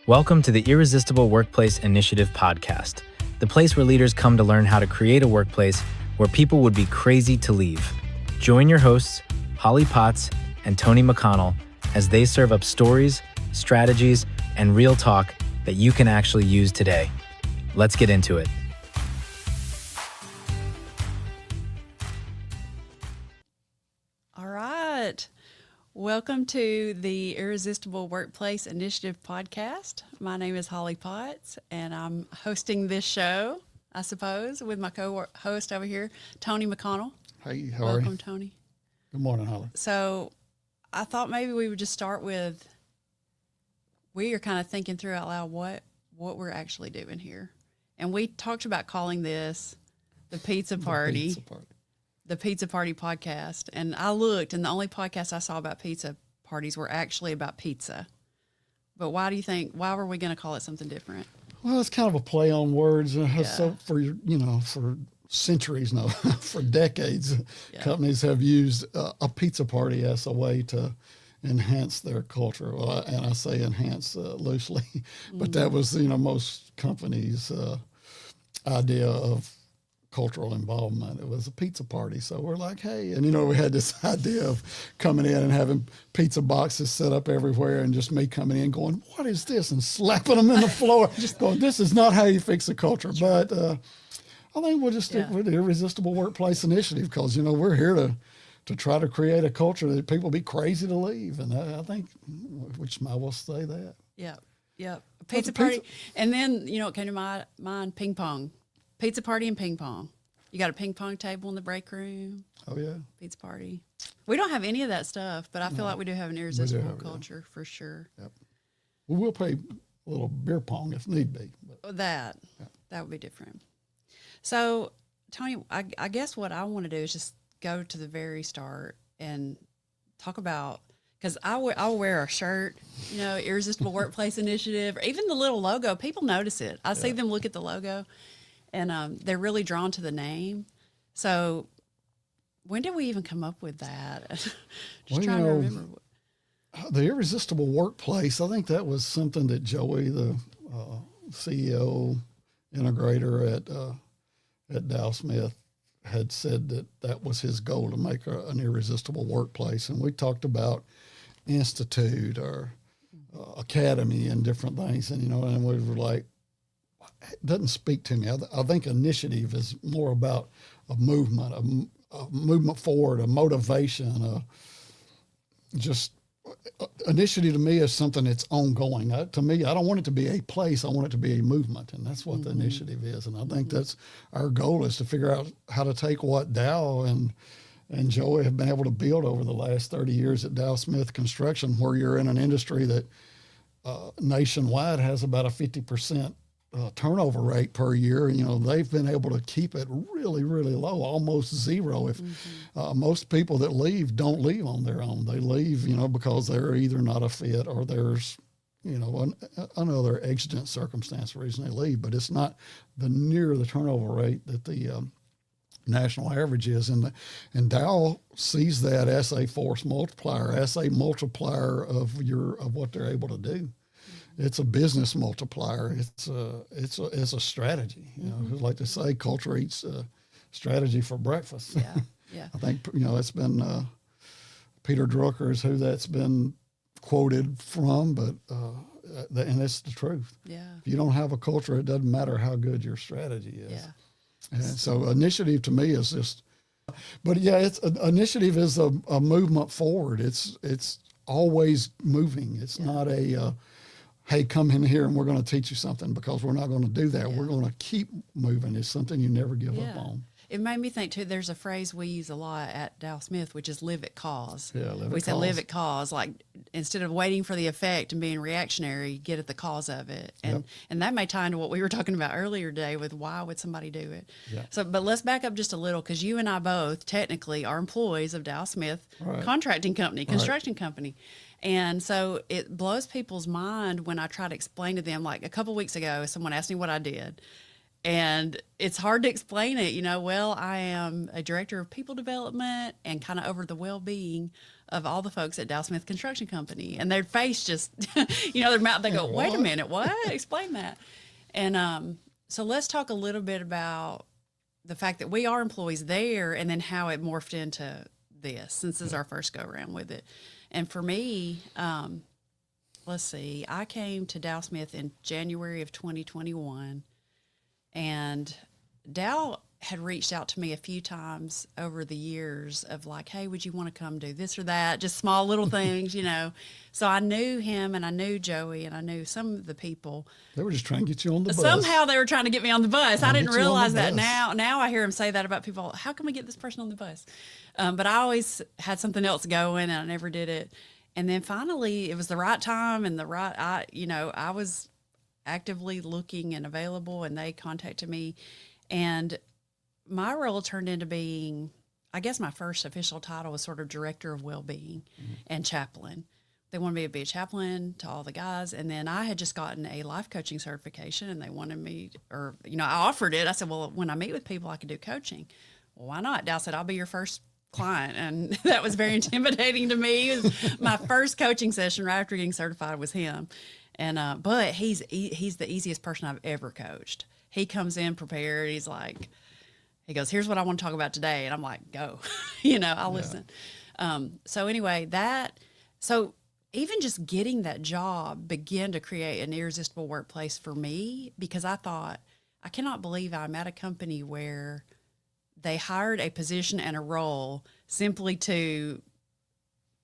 Welcome to the Irresistible Workplace Initiative podcast, the place where leaders come to learn how to create a workplace where people would be crazy to leave. Join your hosts, Holley Potts and Tony McConnell, as they serve up stories, strategies, and real talk that you can actually use today. Let's get into it. All right. Welcome to the Irresistible Workplace Initiative podcast. My name is Holley Potts, and I'm hosting this show, I suppose, with my co-host over here, Tony McConnell. Hey, how are you? Welcome, Tony. Good morning, Holley. So I thought maybe we would just start with, we are kind of thinking through out loud what we're actually doing here. And we talked about calling this the Pizza Party. The Pizza Party podcast. And I looked, and the only podcasts I saw about pizza parties were actually about pizza. But why were we going to call it something different? Well, it's kind of a play on words. So for centuries now, for decades, companies have used a pizza party as a way to enhance their culture. Well, and I say enhance loosely, but that was, most companies' idea of cultural involvement. It was a pizza party. So we're like, hey, and we had this idea of coming in and having pizza boxes set up everywhere and just me coming in going, what is this? And slapping them in the floor, just going, this is not how you fix a culture. But I think we'll just stick with the Irresistible Workplace Initiative because, we're here to try to create a culture that people be crazy to leave. And I think, which I will say that. Yeah. Pizza party. And then, what came to my mind, ping pong. Pizza party and ping pong. You got a ping pong table in the break room. Oh, yeah. Pizza party. We don't have any of that stuff, but I feel like we do have an irresistible culture for sure. Yep. We'll play a little beer pong if need be. But. That would be different. So, Tony, I guess what I want to do is just go to the very start and talk about, because I'll wear a shirt, Irresistible Workplace Initiative, or even the little logo. People notice it. I see them look at the logo. And they're really drawn to the name. So when did we even come up with that? Trying to remember. The Irresistible Workplace, I think that was something that Joey, the CEO, integrator at Dow Smith, had said that was his goal, to make an irresistible workplace. And we talked about institute or academy and different things. And, and we were like, it doesn't speak to me. I think initiative is more about a movement forward, a motivation. Initiative to me is something that's ongoing. To me, I don't want it to be a place. I want it to be a movement, and that's what the initiative is. And I think that's our goal, is to figure out how to take what Dow and Joey have been able to build over the last 30 years at Dow Smith Construction, where you're in an industry that nationwide has about a 50% turnover rate per year. They've been able to keep it really, really low, almost zero. If most people that leave don't leave on their own, they leave, because they're either not a fit or there's, another exigent circumstance reason they leave. But it's not near the turnover rate that the national average is. And Dow sees that as a force multiplier, as a multiplier of what they're able to do. It's a business multiplier. It's a strategy. I like to say, culture eats strategy for breakfast. Yeah. I think it's been Peter Drucker is who that's been quoted from, but and it's the truth. Yeah. If you don't have a culture, it doesn't matter how good your strategy is. Yeah. And so initiative to me is just, but initiative is a movement forward. It's always moving. It's not a hey, come in here and we're going to teach you something, because we're not going to do that. We're going to keep moving. It's something you never give up on. It made me think, too, there's a phrase we use a lot at Dow Smith, which is live at cause. Yeah, we say live at cause. Like, instead of waiting for the effect and being reactionary, get at the cause of it. And that may tie into what we were talking about earlier today with why would somebody do it. Yeah. So, but let's back up just a little, because you and I both technically are employees of Dow Smith Contracting Company, construction company. And so it blows people's mind when I try to explain to them. Like a couple weeks ago, someone asked me what I did. And it's hard to explain it, well, I am a director of people development and kind of over the well-being of all the folks at Dow Smith Construction Company, and their face just, their mouth, they go, wait a minute, what? Explain that. And so let's talk a little bit about the fact that we are employees there, and then how it morphed into this, since this is our first go around with it. And for me, let's see, I came to Dow Smith in January of 2021, and Dow had reached out to me a few times over the years of like, hey, would you want to come do this or that? Just small little things, So I knew him, and I knew Joey, and I knew some of the people. They were just trying to get you on the bus. Somehow they were trying to get me on the bus. I didn't realize that now. Now I hear him say that about people. How can we get this person on the bus? But I always had something else going, and I never did it. And then finally, it was the right time and I was actively looking and available, and they contacted me. And my role turned into being, I guess my first official title was sort of director of well-being and chaplain. They wanted me to be a chaplain to all the guys. And then I had just gotten a life coaching certification, and they wanted me, I offered it. I said, well, when I meet with people, I can do coaching. Well, why not? Dow said, I'll be your first client. And that was very intimidating to me. It was my first coaching session right after getting certified was him. And, but he's the easiest person I've ever coached. He comes in prepared. He goes, here's what I want to talk about today. And I'm like, go, I'll listen. So anyway, so even just getting that job began to create an irresistible workplace for me, because I thought, I cannot believe I'm at a company where they hired a position and a role simply to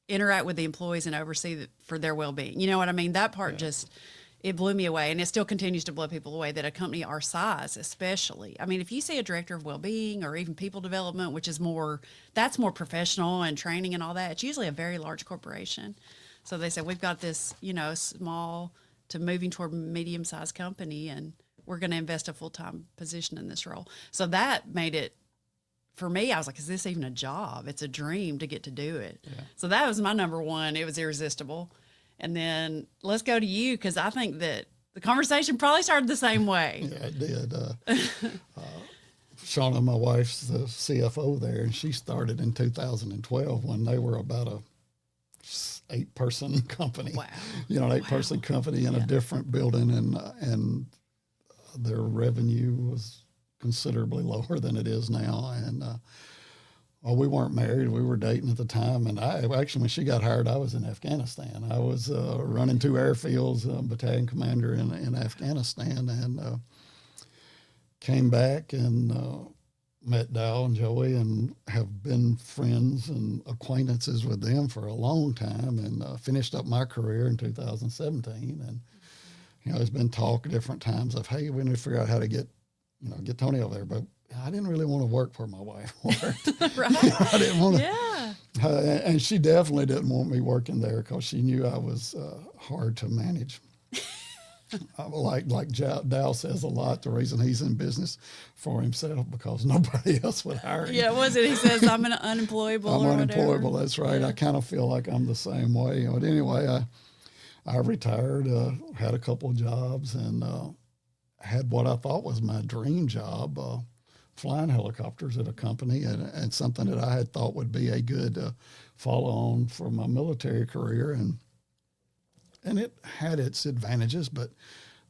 interact with the employees and oversee for their well-being. You know what I mean? That part it blew me away, and it still continues to blow people away, that a company our size, especially. I mean, if you see a director of well-being or even people development, which is that's more professional and training and all that, it's usually a very large corporation. So they said, we've got this, small to moving toward medium-sized company, and we're going to invest a full-time position in this role. So that made it, for me, I was like, is this even a job? It's a dream to get to do it. Yeah. So that was my number one. It was irresistible. And then let's go to you, because I think that the conversation probably started the same way. Yeah, it did. Shauna, my wife's the CFO there, and she started in 2012 when they were about a 8-person company. Wow. An 8-person company in a different building, and their revenue was considerably lower than it is now. And we weren't married. We were dating at the time. And when she got hired, I was in Afghanistan. I was running 2 airfields, battalion commander in Afghanistan, and came back and met Dow and Joey, and have been friends and acquaintances with them for a long time, and finished up my career in 2017. And, there's been talk at different times of, hey, we need to figure out how to get Tony over there. But I didn't really want to work where my wife worked. Right. I didn't want to. Yeah. And she definitely didn't want me working there, because she knew I was hard to manage. Like Dow says a lot, the reason he's in business for himself, because nobody else would hire him. Yeah, was it? He says, I'm unemployable. I'm unemployable, that's right. Yeah. I kind of feel like I'm the same way. But anyway, I retired, had a couple of jobs, and had what I thought was my dream job, flying helicopters at a company, and something that I had thought would be a good follow-on for my military career. And it had its advantages, but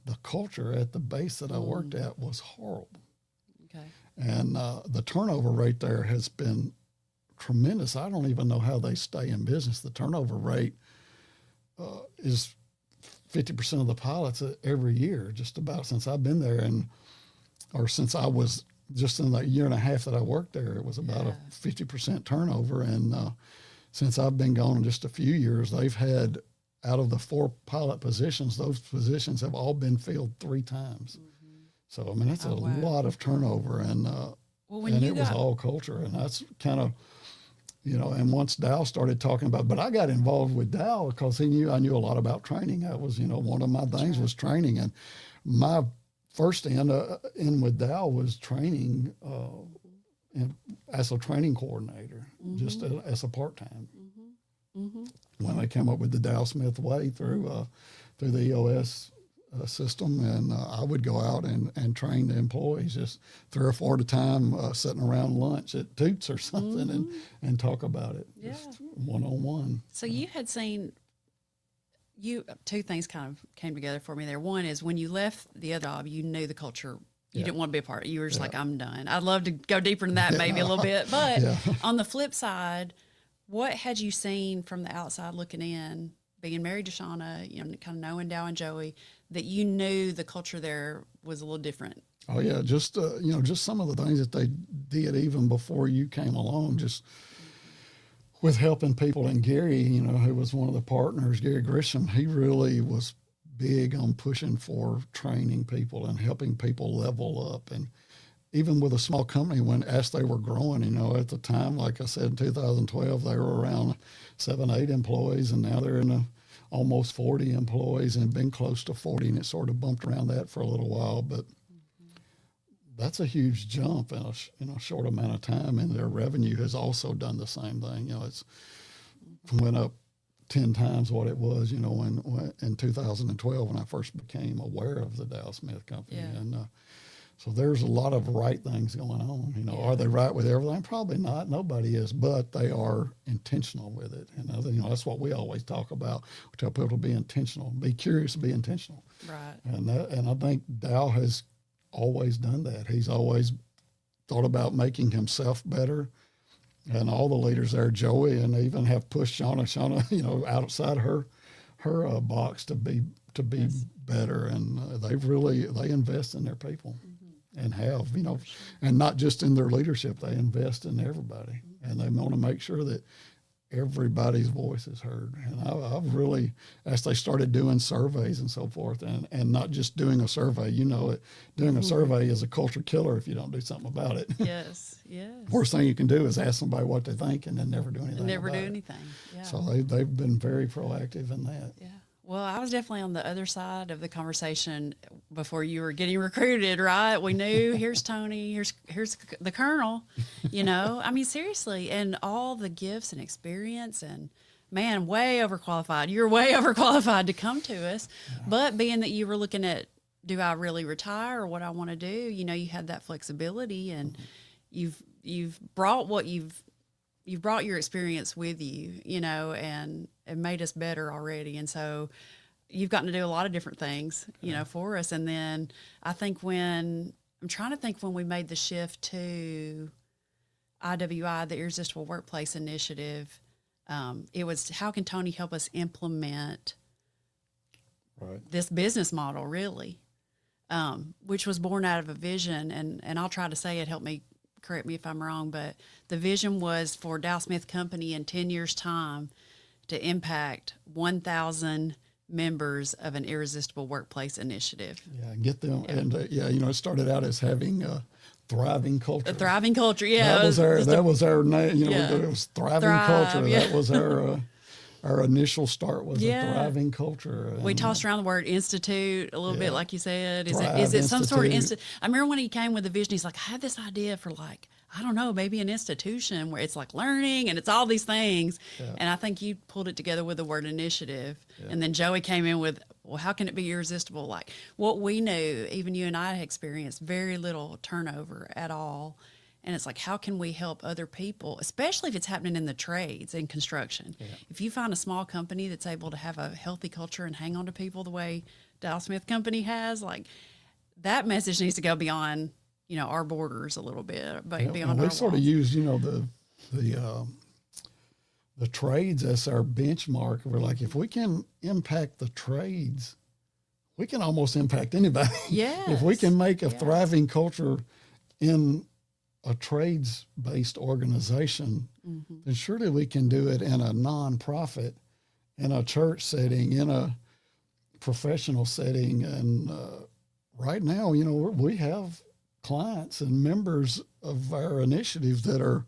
the culture at the base that I worked at was horrible. Okay. And the turnover rate there has been tremendous. I don't even know how they stay in business. The turnover rate is 50% of the pilots every year, just about, since I've been there, or since I was just in that year and a half that I worked there, it was about a 50% turnover. And since I've been gone just a few years, they've had, out of the 4 pilot positions, those positions have all been filled 3 times. Mm-hmm. So, I mean, that's a lot of turnover. And it was all culture. And that's kind of, and once Dow started talking about, but I got involved with Dow because I knew a lot about training. I was, one of my things was training. And my first in with Dow was training as a training coordinator, just as a part-time. Mm-hmm. When they came up with the Dow Smith way through the EOS system, and I would go out and train the employees just 3 or 4 at a time, sitting around lunch at Toots or something, and talk about it, just one-on-one. So you had seen, two things kind of came together for me there. One is when you left the other job, you knew the culture. You didn't want to be a part of it. You were just like, I'm done. I'd love to go deeper in that maybe a little bit. But on the flip side, what had you seen from the outside looking in, being married to Shauna, kind of knowing Dow and Joey, that you knew the culture there was a little different? Oh yeah, just just some of the things that they did even before you came along, just with helping people. And Gary, who was one of the partners, Gary Grisham, he really was big on pushing for training people and helping people level up. And even with a small company, as they were growing, at the time, like I said, in 2012, they were around 7, 8 employees, and now they're in almost 40 employees and been close to 40, and it sort of bumped around that for a little while. But that's a huge jump in a short amount of time, and their revenue has also done the same thing. It's went up 10 times what it was, in 2012 when I first became aware of the Dow Smith Company. Yeah. And so there's a lot of right things going on. Are they right with everything? Probably not. Nobody is, but they are intentional with it. And that's what we always talk about. We tell people to be intentional, be curious, be intentional. Right. And I think Dow has always done that. He's always thought about making himself better. And all the leaders there, Joey, and even have pushed Shauna, outside her box to be better. And they invest in their people, and have, and not just in their leadership, they invest in everybody, and they want to make sure that everybody's voice is heard. And I've really, as they started doing surveys and so forth, and not just doing a survey, doing a survey is a culture killer if you don't do something about it. Yes, yes. Worst thing you can do is ask somebody what they think and then never do anything. Yeah. So they've been very proactive in that. Yeah. Well, I was definitely on the other side of the conversation before you were getting recruited, right? We knew here's Tony, here's the Colonel, I mean, seriously, and all the gifts and experience, and man, way overqualified. You're way overqualified to come to us. Yeah. But being that you were looking at, do I really retire or what I want to do? You had that flexibility, and you've brought what you've brought your experience with you, and it made us better already. And so you've gotten to do a lot of different things, for us. And then I'm trying to think when we made the shift to IWI, the Irresistible Workplace Initiative, it was, how can Tony help us implement this business model, really, which was born out of a vision. And I'll try to say it, help me, correct me if I'm wrong, but the vision was for Dow Smith Company in 10 years' time to impact 1,000 members of an Irresistible Workplace Initiative. Yeah, get them. Yeah. And, it started out as having a thriving culture. A thriving culture, yeah. That was our name. It was thriving culture. Yeah. That was our initial start was a thriving culture. And we tossed around the word institute a little bit, like you said. Is it some sort of institute? I remember when he came with the vision, he's like, I have this idea for I don't know, maybe an institution where it's like learning and it's all these things. Yeah. And I think you pulled it together with the word initiative. Yeah. And then Joey came in with, well, how can it be irresistible? Like what we knew, even you and I had experienced very little turnover at all. And it's like, how can we help other people, especially if it's happening in the trades and construction? Yeah. If you find a small company that's able to have a healthy culture and hang on to people the way Dow Smith Company has, like that message needs to go beyond, our borders a little bit, but beyond our walls. We sort of use, the trades as our benchmark. We're like, if we can impact the trades, we can almost impact anybody. Yes. If we can make a thriving culture in a trades-based organization, then surely we can do it in a nonprofit, in a church setting, in a professional setting. And right now, we have clients and members of our initiative that are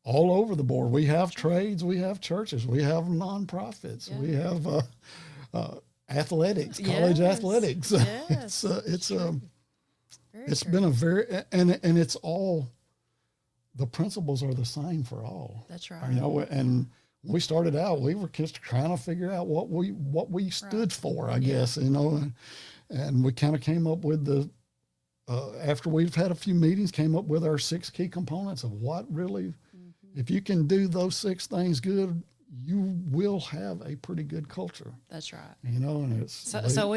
all over the board. We have trades, we have churches, we have nonprofits, we have athletics, college athletics. Yes. It's been a very, and it's all, the principles are the same for all. That's right. And we started out, we were just trying to figure out what we stood for, I guess, And we kind of came up with after we've had a few meetings, came up with our 6 key components of what really, if you can do those 6 things good, you will have a pretty good culture. That's right. And it's so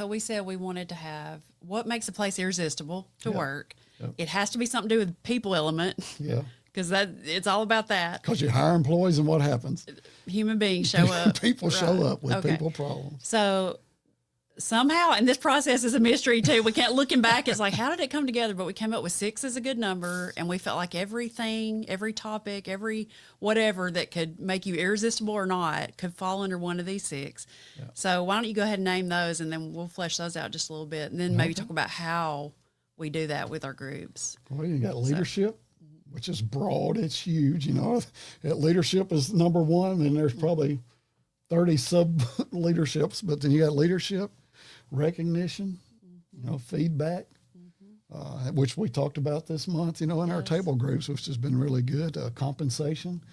we said we wanted to have what makes a place irresistible to work. Yep. It has to be something to do with the people element. Yeah. Because it's all about that. Because you hire employees and what happens? Human beings show up. People show up with people problems. So somehow, and this process is a mystery too. We can't, looking back, it's like, how did it come together? But we came up with 6 as a good number, and we felt like everything, every topic, every whatever that could make you irresistible or not could fall under one of these 6. Yeah. So why don't you go ahead and name those, and then we'll flesh those out just a little bit, and then maybe talk about how we do that with our groups. Well, you got leadership, which is broad. It's huge. Leadership is number 1, and there's probably 30 sub leaderships, but then you got leadership, recognition, feedback, which we talked about this month, in our table groups, which has been really good, compensation.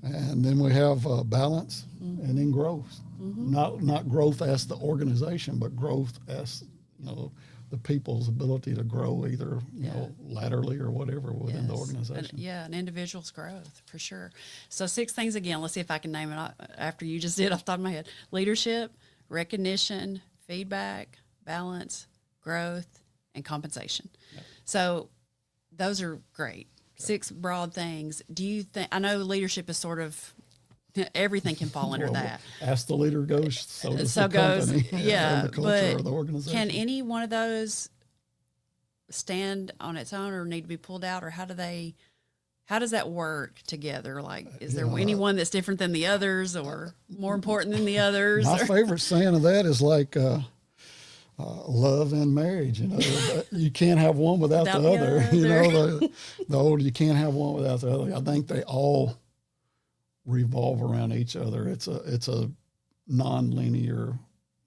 And then we have balance and then growth, not growth as the organization, but growth as, the people's ability to grow either, laterally or whatever within the organization. An individual's growth for sure. So 6 things again. Let's see if I can name it after you just did off the top of my head. Leadership, recognition, feedback, balance, growth, and compensation. Yep. So those are great. 6 broad things. Do you think, I know leadership is sort of, everything can fall under that. As the leader goes, so does the company. Yeah, the culture of the organization. Can any one of those stand on its own or need to be pulled out, or how does that work together? Like, is there any one that's different than the others or more important than the others? My favorite saying of that is like love and marriage. You can't have one without the other. The old, you can't have one without the other. I think they all revolve around each other. It's a non-linear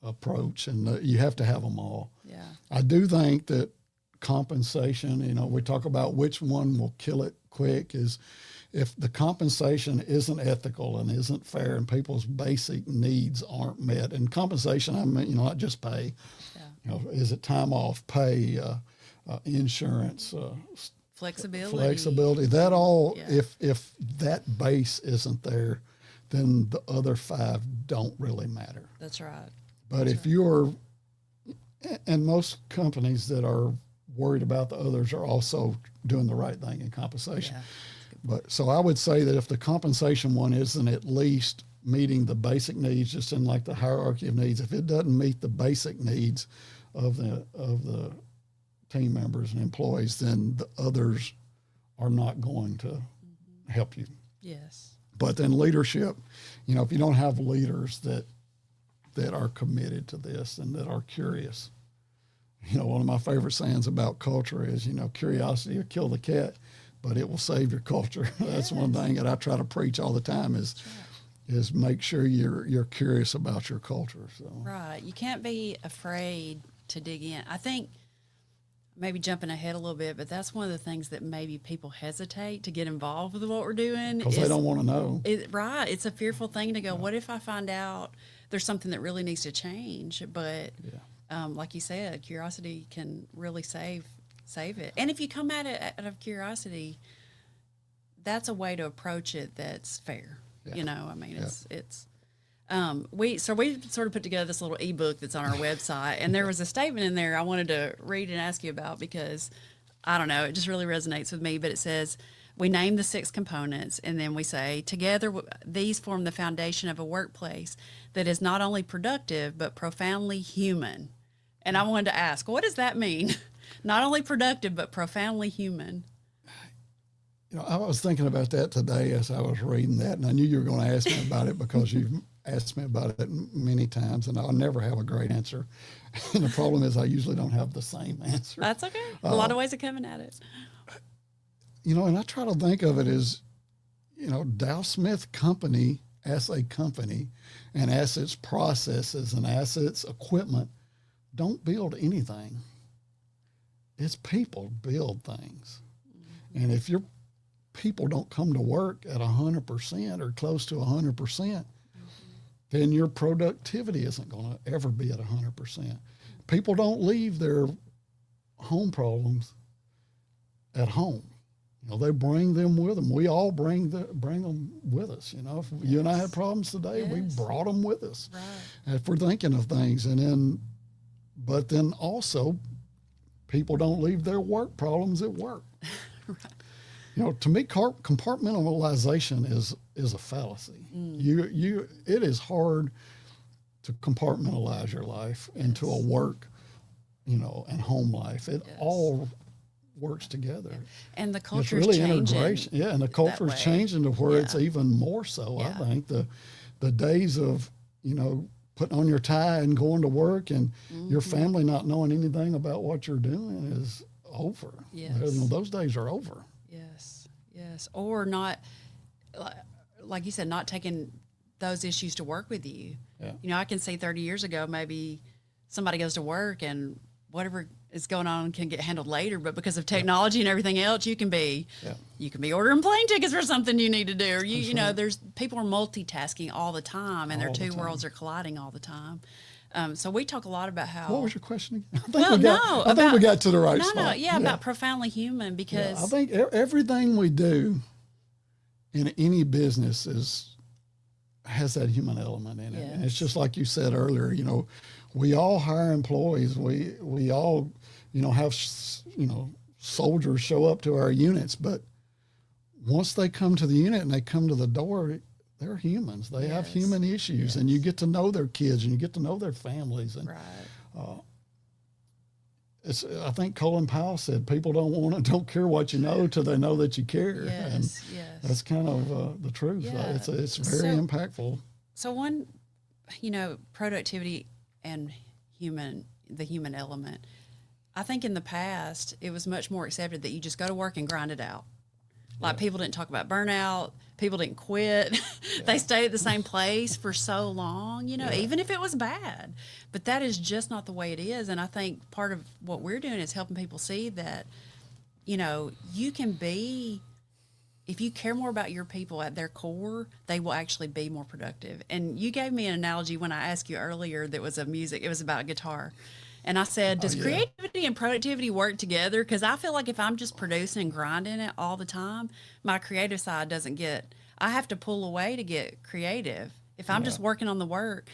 approach, and you have to have them all. Yeah. I do think that compensation, we talk about which one will kill it quick, is if the compensation isn't ethical and isn't fair and people's basic needs aren't met. And compensation, I mean, not just pay. Yeah. Is it time off, pay, insurance, flexibility, that all, if that base isn't there, then the other 5 don't really matter. That's right. But if you're, and most companies that are worried about the others are also doing the right thing in compensation. Yeah. But so I would say that if the compensation one isn't at least meeting the basic needs, just in like the hierarchy of needs, if it doesn't meet the basic needs of the team members and employees, then the others are not going to help you. Yes. But then leadership, if you don't have leaders that are committed to this and that are curious, one of my favorite sayings about culture is, curiosity will kill the cat, but it will save your culture. Yes. That's one thing that I try to preach all the time is make sure you're curious about your culture. So. Right. You can't be afraid to dig in. I think, maybe jumping ahead a little bit, but that's one of the things that maybe people hesitate to get involved with what we're doing. Because they don't want to know. Right. It's a fearful thing to go, what if I find out there's something that really needs to change? But like you said, curiosity can really save it. And if you come at it out of curiosity, that's a way to approach it that's fair. Yeah. It's we sort of put together this little ebook that's on our website, and there was a statement in there I wanted to read and ask you about because, I don't know, it just really resonates with me. But it says, we name the 6 components, and then we say, together these form the foundation of a workplace that is not only productive, but profoundly human. And I wanted to ask, what does that mean? Not only productive, but profoundly human. I was thinking about that today as I was reading that, and I knew you were going to ask me about it because you've asked me about it many times, and I'll never have a great answer. And the problem is I usually don't have the same answer. That's okay. A lot of ways of coming at it. And I try to think of it as, Dow Smith Company as a company and as its processes and as its equipment don't build anything. It's people build things. Mm-hmm. And if your people don't come to work at 100% or close to 100%, then your productivity isn't going to ever be at 100%. people don't leave their home problems at home. You know, they bring them with them. We all bring them with us. You know, if you and I had problems today, we brought them with us. Right. If we're thinking of things, but then also, people don't leave their work problems at work. Right. You know, to me, compartmentalization is a fallacy. It is hard to compartmentalize your life into a work, you know, and home life. It all works together. Yeah. And the culture is really changing. Integration. Yeah, and the culture is changing to where it's even more so. I think the days of, you know, putting on your tie and going to work and your family not knowing anything about what you're doing is over. Yes. You know, those days are over. Yes. Or not, like you said, not taking those issues to work with you. Yeah. You know, I can see 30 years ago, maybe somebody goes to work and whatever is going on can get handled later, but because of technology and everything else, you can be ordering plane tickets for something you need to do, or you know, there's people are multitasking all the time, and their two worlds are colliding all the time. So we talk a lot about how. What was your question again? I think we got to the right spot. About profoundly human, because I think everything we do in any business has that human element in it. Yes. And it's just like you said earlier, you know, we all hire employees. We all, you know, have, you know, soldiers show up to our units, but once they come to the unit and they come to the door, they're humans. They have human issues, and you get to know their kids and you get to know their families. And I think Colin Powell said, people don't care what you know till they know that you care. And that's kind of the truth. Yeah. It's very impactful. So one, you know, productivity and the human element. I think in the past, it was much more accepted that you just go to work and grind it out. Like people didn't talk about burnout. People didn't quit. They stayed at the same place for so long, you know, even if it was bad. But that is just not the way it is. And I think part of what we're doing is helping people see that, you know, you can be, if you care more about your people at their core, they will actually be more productive. And you gave me an analogy when I asked you earlier that was it was about guitar. And I said, does creativity and productivity work together? Because I feel like if I'm just producing and grinding it all the time, my creative side I have to pull away to get creative if I'm just working on the work.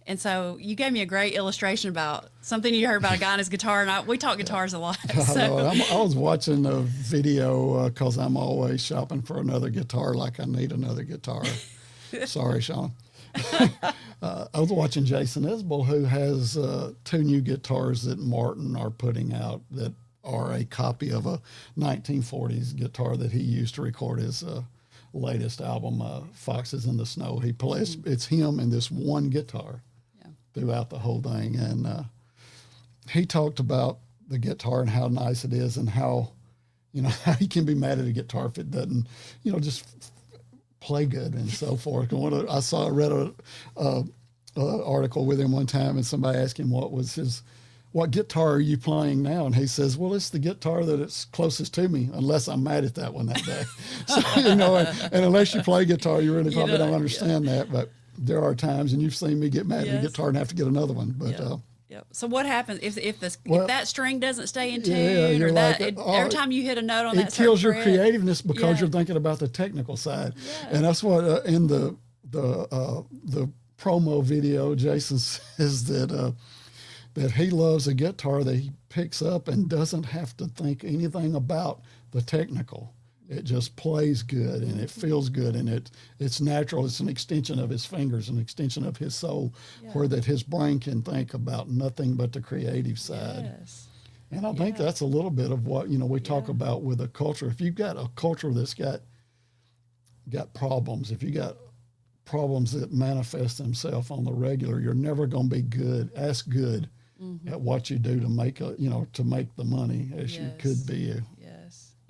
And so you gave me a great illustration about something you heard about a guy on his guitar, and we talk guitars a lot. So. I was watching a video because I'm always shopping for another guitar like I need another guitar. Sorry, Sean. I was watching Jason Isbell, who has two new guitars that Martin are putting out that are a copy of a 1940s guitar that he used to record his latest album, Foxes in the Snow. He plays, it's him and this one guitar throughout the whole thing. And he talked about the guitar and how nice it is and how, you know, how he can be mad at a guitar if it doesn't, you know, just play good and so forth. I read a article with him one time, and somebody asked him what guitar are you playing now? And he says, well, it's the guitar that it's closest to me, unless I'm mad at that one that day. So, you know, and unless you play guitar, you really probably don't understand that. But there are times, and you've seen me get mad at a guitar and have to get another one. But so what happens if that string doesn't stay in tune, or that every time you hit a note on that, it kills your creativeness because you're thinking about the technical side. And that's what in the promo video, Jason says that he loves a guitar that he picks up and doesn't have to think anything about the technical. It just plays good and it feels good, and it's natural. It's an extension of his fingers, an extension of his soul, where that his brain can think about nothing but the creative side. Yes. And I think that's a little bit of what, you know, we talk about with a culture. If you've got a culture that's got problems, if you got problems that manifest themselves on the regular, you're never going to be good at what you do to make the money as you could be.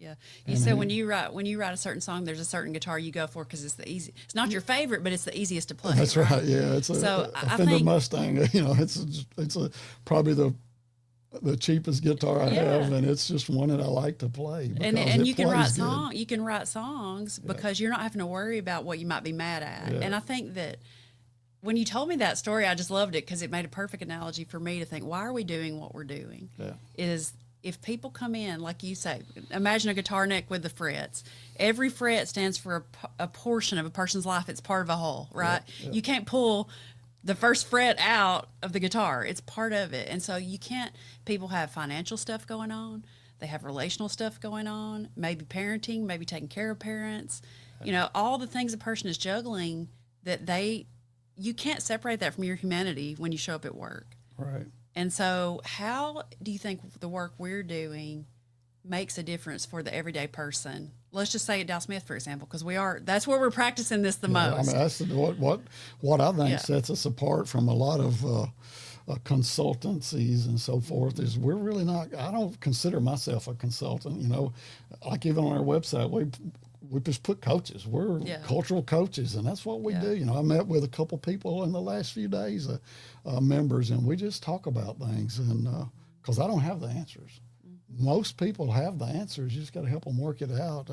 Yeah. You said when you write a certain song, there's a certain guitar you go for because it's the easy. It's not your favorite, but it's the easiest to play. That's right. Yeah, it's a Fender Mustang. You know, it's probably the cheapest guitar I have, and it's just one that I like to play. And you can write songs. You can write songs because you're not having to worry about what you might be mad at. Yeah. And I think that when you told me that story, I just loved it because it made a perfect analogy for me to think, why are we doing what we're doing? Yeah. Is if people come in, like you say, imagine a guitar neck with the frets. Every fret stands for a portion of a person's life. It's part of a whole, right? Yeah. You can't pull the first fret out of the guitar. It's part of it. And so you can't, people have financial stuff going on. They have relational stuff going on, maybe parenting, maybe taking care of parents, all the things a person is juggling that you can't separate that from your humanity when you show up at work. Right. And so how do you think the work we're doing makes a difference for the everyday person? Let's just say at Dow Smith, for example, because that's where we're practicing this the most. I mean, that's what I think sets us apart from a lot of consultancies and so forth is we're really not, I don't consider myself a consultant, like even on our website, we just put coaches. We're cultural coaches, and that's what we do. I met with a couple people in the last few days, members, and we just talk about things. And because I don't have the answers, most people have the answers. You just got to help them work it out.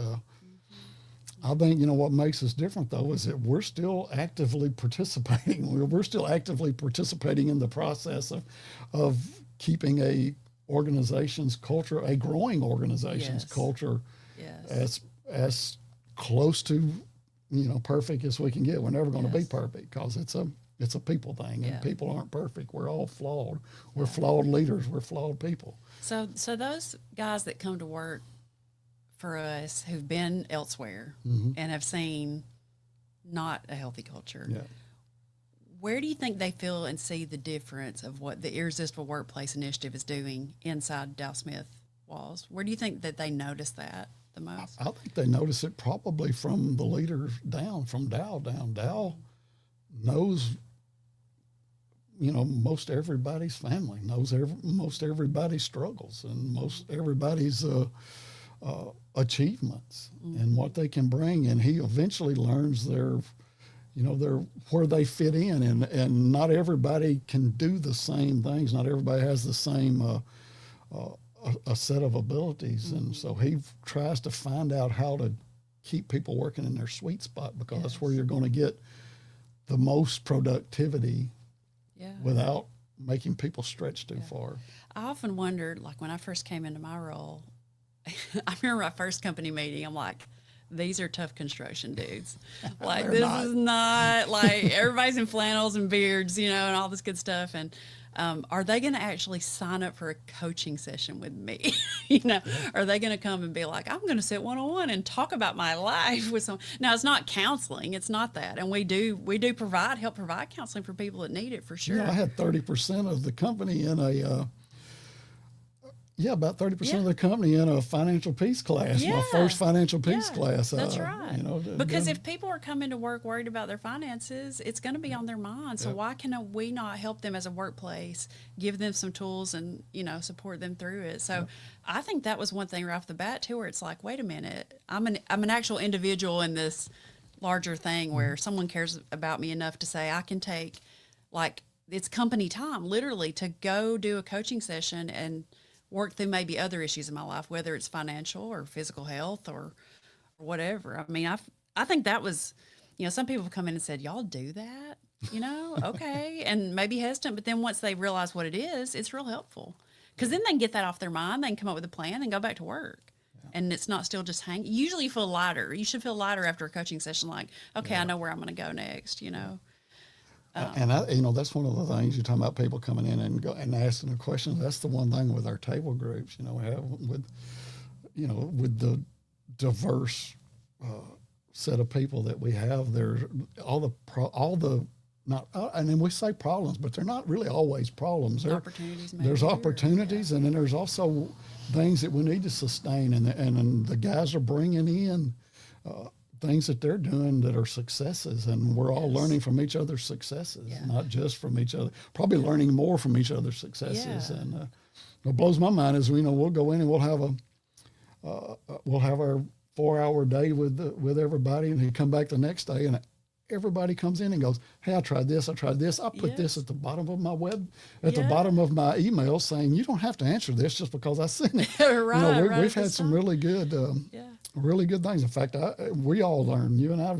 I think what makes us different though is that we're still actively participating. We're still actively participating in the process of keeping a organization's culture, a growing organization's culture, as close to perfect as we can get. We're never going to be perfect because it's a people thing, and people aren't perfect. We're all flawed. We're flawed leaders. We're flawed people. So those guys that come to work for us who've been elsewhere and have seen not a healthy culture, where do you think they feel and see the difference of what the Irresistible Workplace Initiative is doing inside Dow Smith walls? Where do you think that they notice that the most? I think they notice it probably from the leaders down, from Dow down. Dow knows, most everybody's family, knows most everybody's struggles and most everybody's achievements and what they can bring. And he eventually learns their where they fit in. And not everybody can do the same things. Not everybody has the same a set of abilities. And so he tries to find out how to keep people working in their sweet spot, because that's where you're going to get the most productivity without making people stretch too far. I often wondered, like when I first came into my role, I remember my first company meeting, I'm like, these are tough construction dudes. Like this is not like everybody's in flannels and beards, and all this good stuff. And are they going to actually sign up for a coaching session with me? Are they going to come and be like, I'm going to sit one-on-one and talk about my life with some? Now, it's not counseling. It's not that. And we do help provide counseling for people that need it, for sure. I had 30% of the company in about 30% of the company in a financial peace class, my first financial peace class. That's right. Because if people are coming to work worried about their finances, it's going to be on their mind. So why can we not help them as a workplace, give them some tools and, support them through it? So I think that was one thing right off the bat too, where it's like, wait a minute, I'm an actual individual in this larger thing where someone cares about me enough to say I can take, like, it's company time, literally, to go do a coaching session and work through maybe other issues in my life, whether it's financial or physical health or whatever. I mean, I think that was, some people have come in and said, y'all do that, okay. And maybe hesitant, but then once they realize what it is, it's real helpful. Because then they can get that off their mind. They can come up with a plan and go back to work. And it's not still just hanging. Usually you feel lighter. You should feel lighter after a coaching session, like, okay, I know where I'm going to go next, And that's one of the things you're talking about, people coming in and asking the questions. That's the one thing with our table groups, we have with the diverse set of people that we have. There's and then we say problems, but they're not really always problems. There's opportunities, and then there's also things that we need to sustain, and the guys are bringing in things that they're doing that are successes, and we're all learning from each other's successes, not just from each other, probably learning more from each other's successes. And what blows my mind is, we'll go in and we'll have our 4-hour day with everybody, and we come back the next day and everybody comes in and goes, hey, I tried this. I put this at the bottom of my the Yeah. bottom of my email saying, you don't have to answer this just because I sent it. Right, We've had some really good, really good things. In fact, we all learn. You and I,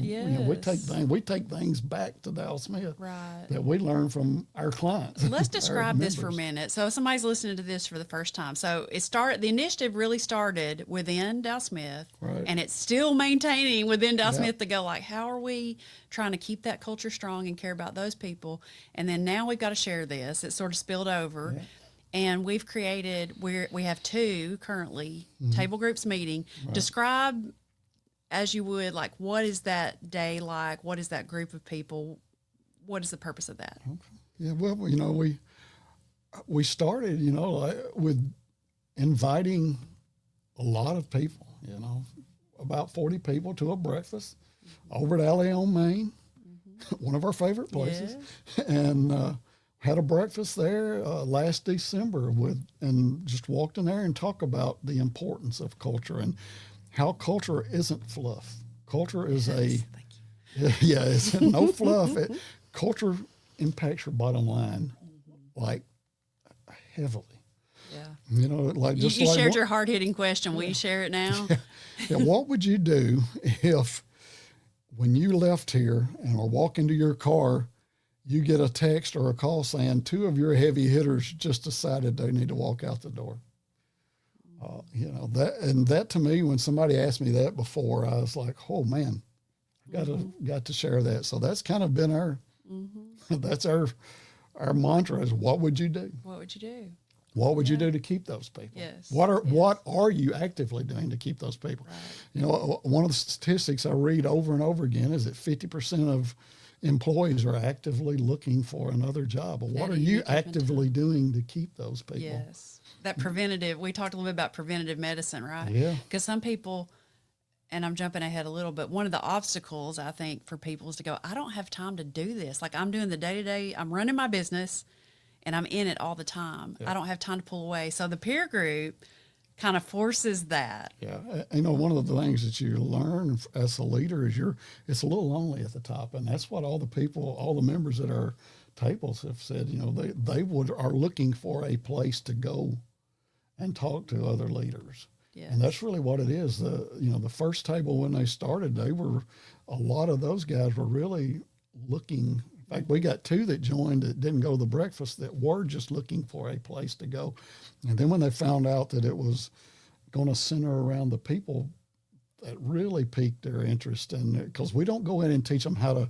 we take things back to Dow Smith Right. that we learn from our clients. Let's describe this for a minute. So somebody's listening to this for the first time. So the initiative really started within Dow Smith, Right. and it's still maintaining within Dow Smith to go like, how are we trying to keep that culture strong and care about those people? And then now we've got to share this. It's sort of spilled over. Yeah. And we've created, we have 2 currently table groups meeting. Right. Describe as you would, like, what is that day like? What is that group of people? What is the purpose of that? Okay. Yeah, well, we started, with inviting a lot of people, about 40 people to a breakfast over at Holley on Main, one of our favorite places, and had a breakfast there last December and just walked in there and talked about the importance of culture and how culture isn't fluff. Culture is it's no fluff. Culture impacts your bottom line like heavily. Yeah. Like just you like shared your hard-hitting question. Will you share it now? Yeah, what would you do if when you left here and are walking to your car, you get a text or a call saying 2 of your heavy hitters just decided they need to walk out the door? That to me, when somebody asked me that before, I was like, oh man, got to share that. So that's kind of been that's our mantra is, what would you do? What would you do? What would you do to keep those people? Yes. What are you actively doing to keep those people? Right. One of the statistics I read over and over again is that 50% of employees are actively looking for another job. Well, what are you actively doing to keep those people? Yes. That preventative, we talked a little bit about preventative medicine, right? Yeah. Because some people, and I'm jumping ahead a little, but one of the obstacles I think for people is to go, I don't have time to do this. Like, I'm doing the day-to-day, I'm running my business and I'm in it all the time. Yeah. I don't have time to pull away. So the peer group kind of forces that. Yeah. One of the things that you learn as a leader is it's a little lonely at the top. And that's what all the members at our tables have said, they are looking for a place to go and talk to other leaders. Yes. And that's really what it is. The first table when they started, a lot of those guys were really looking. In fact, we got 2 that joined that didn't go to the breakfast that were just looking for a place to go. And then when they found out that it was going to center around the people, that really piqued their interest. And because we don't go in and teach them how to,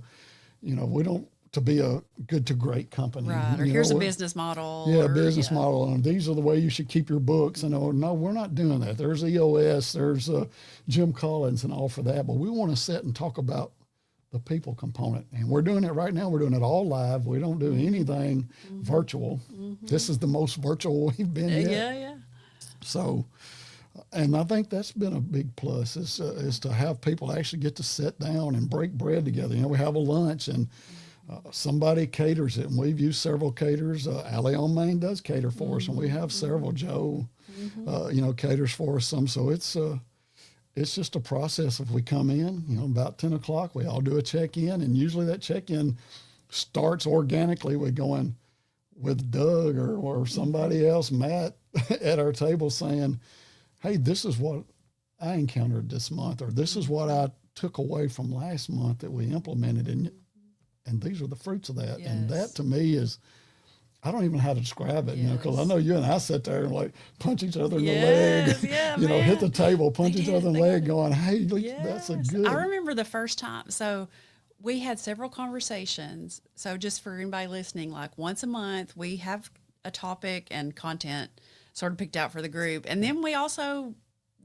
we don't, to be a good to great company. Right. Or here's a business model. Yeah, business model. And these are the way you should keep your books. And no, we're not doing that. There's EOS, there's Jim Collins and all for that. But we want to sit and talk about the people component. And we're doing it right now. We're doing it all live. We don't do anything virtual. This is the most virtual we've been yet. Yeah. So, and I think that's been a big plus is to have people actually get to sit down and break bread together. We have a lunch and somebody caters it, and we've used several caterers. Holley on Main does cater for us, and we have several. Joe, caters for us some. So it's just a process. If we come in, about 10 o'clock, we all do a check-in, and usually that check-in starts organically with going with Doug or somebody else, Matt, at our table saying, hey, this is what I encountered this month, or this is what I took away from last month that we implemented, and these are the fruits of that. Yes. And that to me is, I don't even know how to describe it, because I know you and I sit there and like punch each other in the leg, hit the table, punch each other in the leg going, hey, that's a good. I remember the first time. So we had several conversations. So just for anybody listening, like once a month, we have a topic and content sort of picked out for the group. And then we also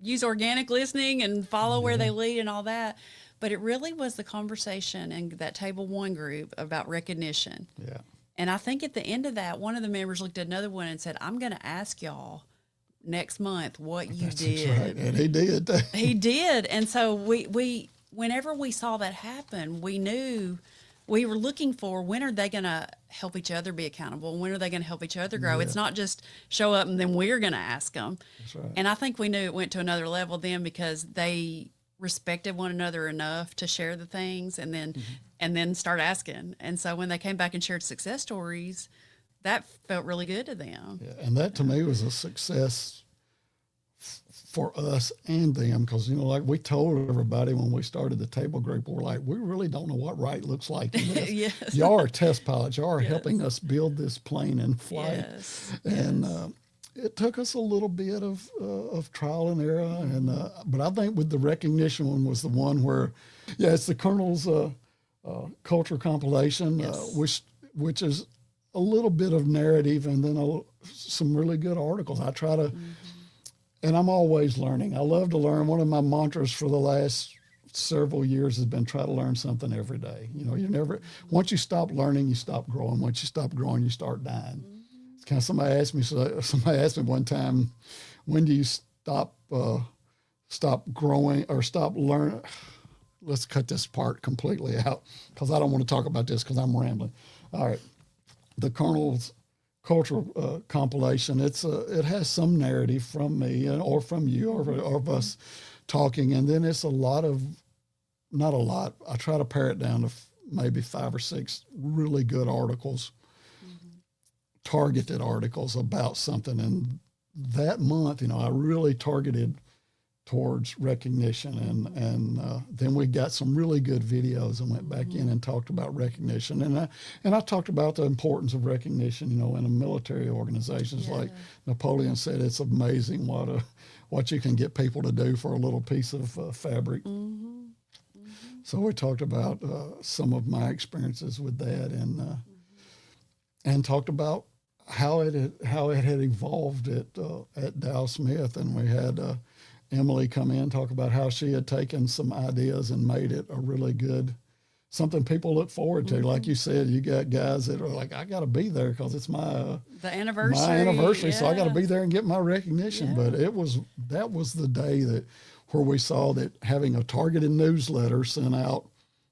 use organic listening and follow where they lead and all that. But it really was the conversation in that table 1 group about recognition. Yeah. And I think at the end of that, one of the members looked at another one and said, I'm going to ask y'all next month what you did. That's right. And he did. He did. And so we whenever we saw that happen, we knew we were looking for, when are they going to help each other be accountable? When are they going to help each other grow? Yeah. It's not just show up and then we're going to ask them. That's right. And I think we knew it went to another level then because they respected one another enough to share the things, and then and then start asking. And so when they came back and shared success stories, that felt really good to them. Yeah, and that to me was a success for us and them, because, you know, like we told everybody when we started the table group, we're like, we really don't know what right looks like in this. Yes. Y'all are test pilots. Y'all are Yes. helping us build this plane in flight. Yes. And it took us a little bit of trial and error. And but I think with the recognition one was the one where, it's the Colonel's culture compilation, Yes. which is a little bit of narrative and then some really good articles. I try to, and I'm always learning. I love to learn. One of my mantras for the last several years has been try to learn something every day. You know, once you stop learning, you stop growing. Once you stop growing, you start dying. It's kind of, somebody asked me one time, when do you stop growing or stop learning? Let's cut this part completely out because I don't want to talk about this because I'm rambling. All right. The Colonel's cultural compilation, it has some narrative from me or from you or of us talking, and then it's not a lot. I try to pare it down to maybe 5 or 6 really good articles, targeted articles about something. And that month, you know, I really targeted towards recognition, and then we got some really good videos and went back in and talked about recognition, and I talked about the importance of recognition, you know, in a military organizations. Like Napoleon said, it's amazing what you can get people to do for a little piece of fabric. So we talked about some of my experiences with that, and talked about how it had evolved at Dow Smith, and we had Emily come in, talk about how she had taken some ideas and made it a really good, something people look forward to. Like you said, you got guys that are like, I got to be there because it's the anniversary, so I got to be there and get my recognition. But that was the day where we saw that having a targeted newsletter sent out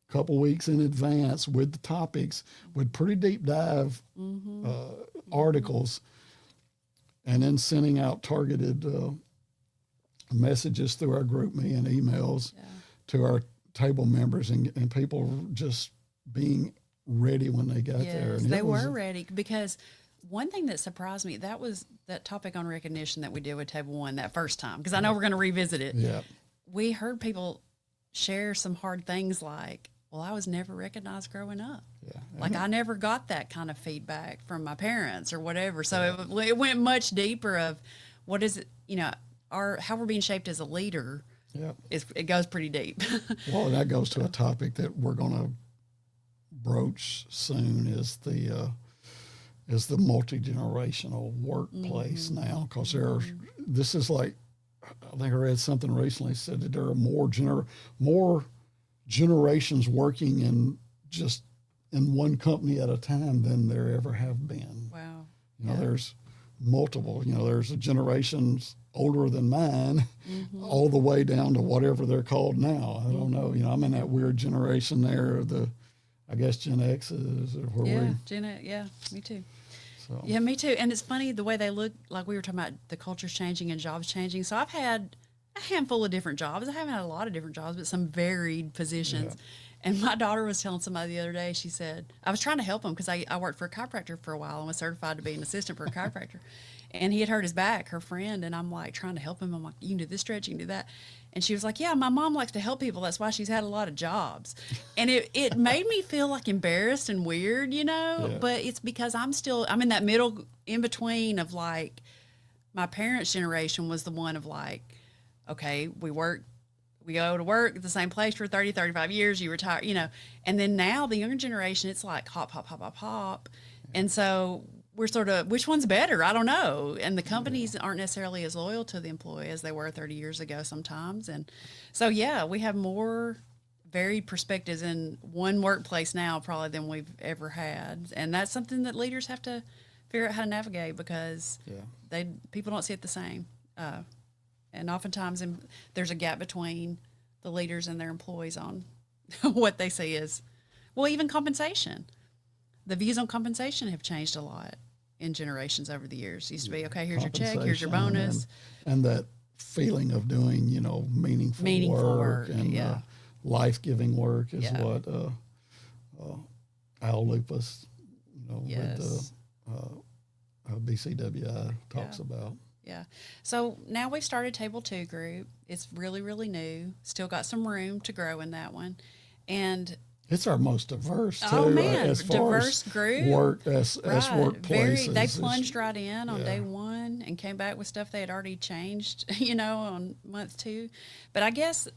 a couple weeks in advance with the topics, with pretty deep dive articles, and then sending out targeted messages through our group me and emails to our table members, and people just being ready when they got there. And they were ready, because one thing that surprised me, that was that topic on recognition that we did with Table 1 that first time, because I know we're going to revisit it. Yeah. We heard people share some hard things like, well, I was never recognized growing up. Yeah. Like I never got that kind of feedback from my parents or whatever. So it went much deeper of what is it, you know, how we're being shaped as a leader. Yeah. It goes pretty deep. Well, and that goes to a topic that we're going to broach soon is the multi-generational workplace now, because this is like, I think I read something recently said that there are more generations working in one company at a time than there ever have been. Wow. You know, there's multiple, you know, there's a generations older than mine, all the way down to whatever they're called now. I don't know. You know, I'm in that weird generation there of I guess Gen X's or where Gen X, me too. So. Yeah, me too. And it's funny the way they look, like we were talking about the culture's changing and jobs changing. So I've had a handful of different jobs. I haven't had a lot of different jobs, but some varied positions. Yeah. And my daughter was telling somebody the other day, she said, I was trying to help him because I worked for a chiropractor for a while and was certified to be an assistant for a chiropractor. And he had hurt his back, her friend, and I'm like trying to help him. I'm like, you can do this stretch, you can do that. And she was like, yeah, my mom likes to help people. That's why she's had a lot of jobs. And it made me feel like embarrassed and weird, you know, but it's because I'm in that middle in between of like, my parents' generation was the one of like, okay, we go to work at the same place for 30, 35 years, you retire, you know. And then now the younger generation, it's like hop, hop, hop, hop, hop. And so we're sort of, which one's better? I don't know. And the companies aren't necessarily as loyal to the employee as they were 30 years ago sometimes. And so, we have more varied perspectives in one workplace now probably than we've ever had. And that's something that leaders have to figure out how to navigate, because people don't see it the same. And oftentimes there's a gap between the leaders and their employees on what they see as, well, even compensation. The views on compensation have changed a lot in generations over the years. It used to be, okay, here's your check, here's your bonus. And that feeling of doing, you know, meaningful work and life-giving work is Al Lupus, Yes. with BCWI talks about. Yeah. So now we've started Table 2 group. It's really, really new. Still got some room to grow in that one. And it's our most diverse, too. oh man, as far diverse as group. Work as workplaces. They plunged right in on day one and came back with stuff they had already changed, on month 2. But I guess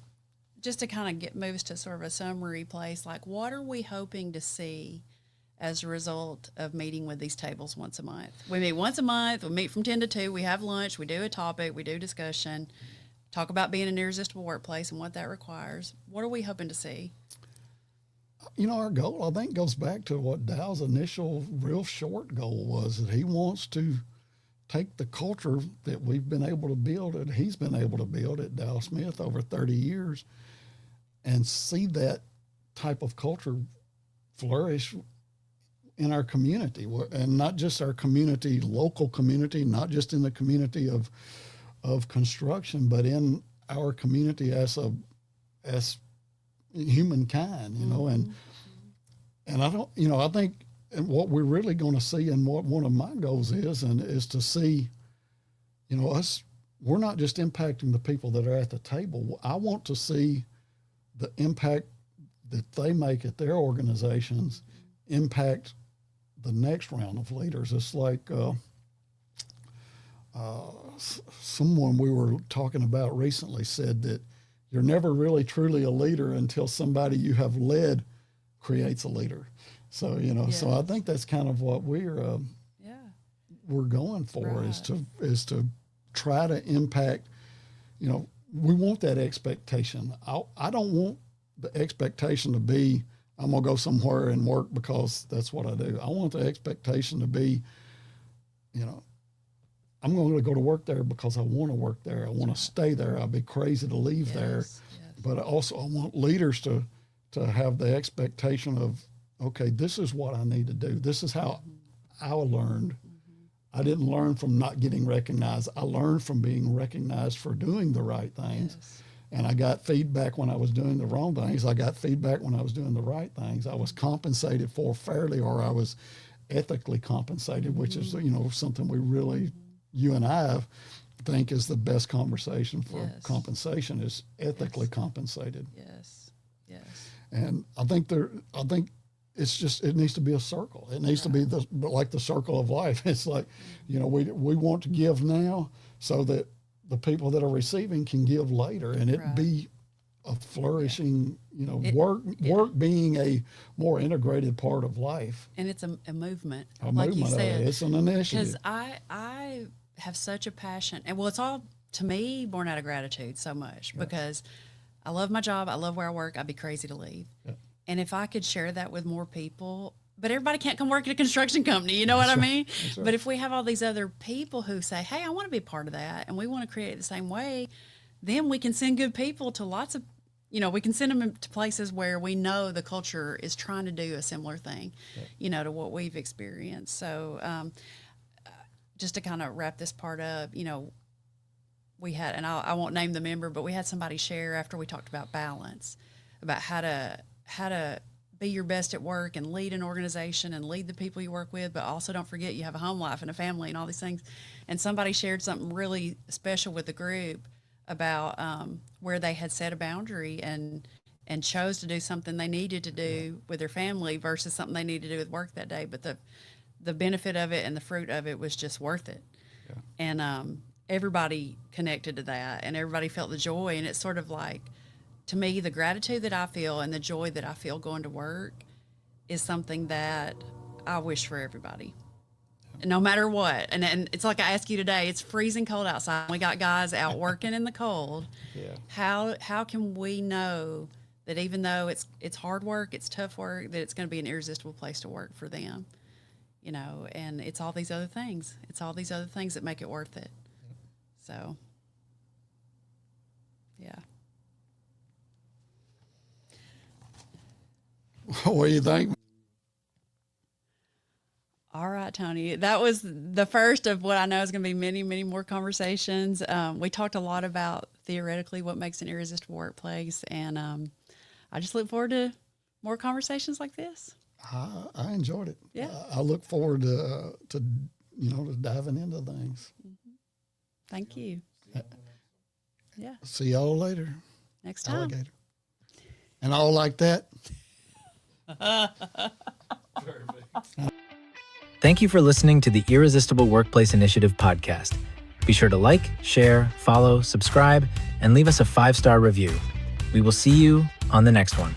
just to kind of move us to sort of a summary place, like what are we hoping to see as a result of meeting with these tables once a month? We meet once a month. We meet from 10 to 2. We have lunch. We do a topic. We do discussion. Talk about being an irresistible workplace and what that requires. What are we hoping to see? Our goal, I think, goes back to what Dow's initial real short goal was, that he wants to take the culture that we've been able to build, and he's been able to build at Dow Smith over 30 years, and see that type of culture flourish in our community, and not just our community, local community, not just in the community of construction, but in our community as humankind, and I don't, I think, and what we're really going to see, and what one of my goals is to see, us, we're not just impacting the people that are at the table. I want to see the impact that they make at their organizations impact the next round of leaders. It's like someone we were talking about recently said that you're never really truly a leader until somebody you have led creates a leader. So, so I think that's kind of what we're going for, right, is to try to impact, we want that expectation. I don't want the expectation to be, I'm going to go somewhere and work because that's what I do. I want the expectation to be, I'm going to go to work there because I want to work there. I want to stay there. I'd be crazy to leave there. Yes. But also I want leaders to have the expectation of, okay, this is what I need to do. This is how I learned. I didn't learn from not getting recognized. I learned from being recognized for doing the right things. Yes. And I got feedback when I was doing the wrong things. I got feedback when I was doing the right things. I was compensated for fairly, or I was ethically compensated, which is, something we really, you and I think is the best conversation for compensation, is ethically compensated. Yes. Yes. And I think it's just, it needs to be a circle. It needs to be like the circle of life. It's like, we want to give now so that the people that are receiving can give later, and it be a flourishing, work being a more integrated part of life. And it's a movement, like you said. It's an initiative. Because I have such a passion, and it's all, to me, born out of gratitude so much, because I love my job. I love where I work. I'd be crazy to leave. Yeah. And if I could share that with more people, but everybody can't come work at a construction company, you know what I mean? Right. But if we have all these other people who say, hey, I want to be a part of that, and we want to create it the same way, then we can send good people to lots of, we can send them to places where we know the culture is trying to do a similar thing, to what we've experienced. So just to kind of wrap this part up, we had, and I won't name the member, but we had somebody share after we talked about balance, about how to be your best at work and lead an organization and lead the people you work with, but also don't forget you have a home life and a family and all these things. And somebody shared something really special with the group about where they had set a boundary and chose to do something they needed to do with their family versus something they needed to do with work that day. But the benefit of it and the fruit of it was just worth it. Yeah. And everybody connected to that, and everybody felt the joy. And it's sort of like, to me, the gratitude that I feel and the joy that I feel going to work is something that I wish for everybody, no matter what. And it's like I ask you today, it's freezing cold outside. We got guys out working in the cold. Yeah. How can we know that even though it's hard work, it's tough work, that it's going to be an irresistible place to work for them? And it's all these other things. It's all these other things that make it worth it. So, yeah. What do you think? All right, Tony. That was the first of what I know is going to be many, many more conversations. We talked a lot about theoretically what makes an irresistible workplace, and I just look forward to more conversations like this. I enjoyed it. Yeah. I look forward to to diving into things. Thank you. Yeah. See y'all later. Next time. Alligator. And all like that. Thank you for listening to the Irresistible Workplace Initiative podcast. Be sure to like, share, follow, subscribe, and leave us a 5-star review. We will see you on the next one.